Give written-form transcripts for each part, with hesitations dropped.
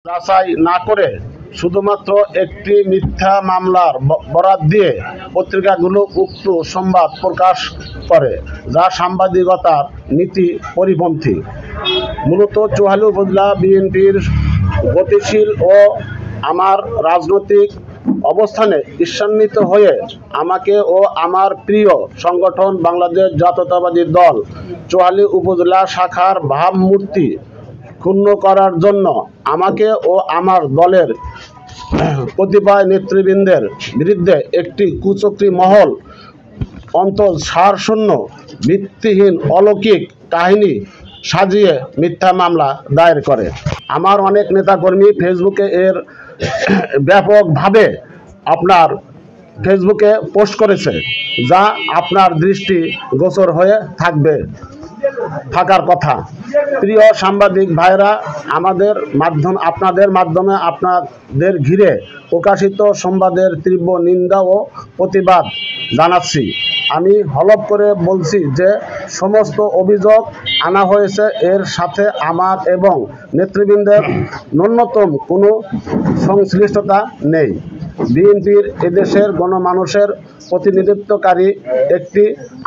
যাচাই না করে শুধুমাত্র একটি মিথ্যা মামলার বরাত দিয়ে পত্রিকাগুলো উক্ত সংবাদ প্রকাশ করে, যা সাংবাদিকতার নীতি পরিপন্থী। মূলত চৌহালি উপজেলা বিএনপির গতিশীল ও আমার রাজনৈতিক অবস্থানে ঈর্ষান্বিত হয়ে আমাকে ও আমার প্রিয় সংগঠন বাংলাদেশ জাতীয়তাবাদী দল চৌহালি উপজেলা শাখার ভাবমূর্তি ক্ষুণ্ণ করার জন্য আমাকে ও আমার দলের কতিপয় নেতৃবৃন্দের বিরুদ্ধে একটি কুচক্রী মহল অন্তঃসারশূন্য ভিত্তিহীন অলৌকিক কাহিনী সাজিয়ে মিথ্যা মামলা দায়ের করে। আমার অনেক নেতাকর্মী ফেসবুকে এর ব্যাপকভাবে আপনার ফেসবুকে পোস্ট করেছে, যা আপনার দৃষ্টি গোচর হয়ে থাকার কথা। প্রিয় সাংবাদিক ভাইরা, আপনাদের মাধ্যমে আপনাদের ঘিরে প্রকাশিত সংবাদের তীব্র নিন্দা ও প্রতিবাদ জানাচ্ছি। আমি হলফ করে বলছি যে সমস্ত অভিযোগ আনা হয়েছে এর সাথে আমার এবং নেতৃবৃন্দের ন্যূনতম কোনো সংশ্লিষ্টতা নেই। বিএনপির এদেশের গণমানুষের প্রতিনিধিত্বকারী একটি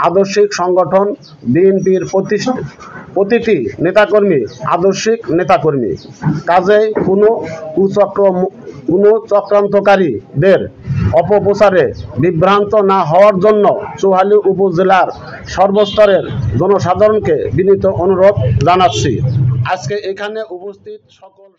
আদর্শিক সংগঠন। বিএনপির প্রতিটি নেতাকর্মী আদর্শিক নেতাকর্মী। কাজেই কোনো চক্রান্তকারীদের অপপ্রচারে বিভ্রান্ত না হওয়ার জন্য চৌহালি উপজেলার সর্বস্তরের জনসাধারণকে বিনীত অনুরোধ জানাচ্ছি। আজকে এখানে উপস্থিত সকল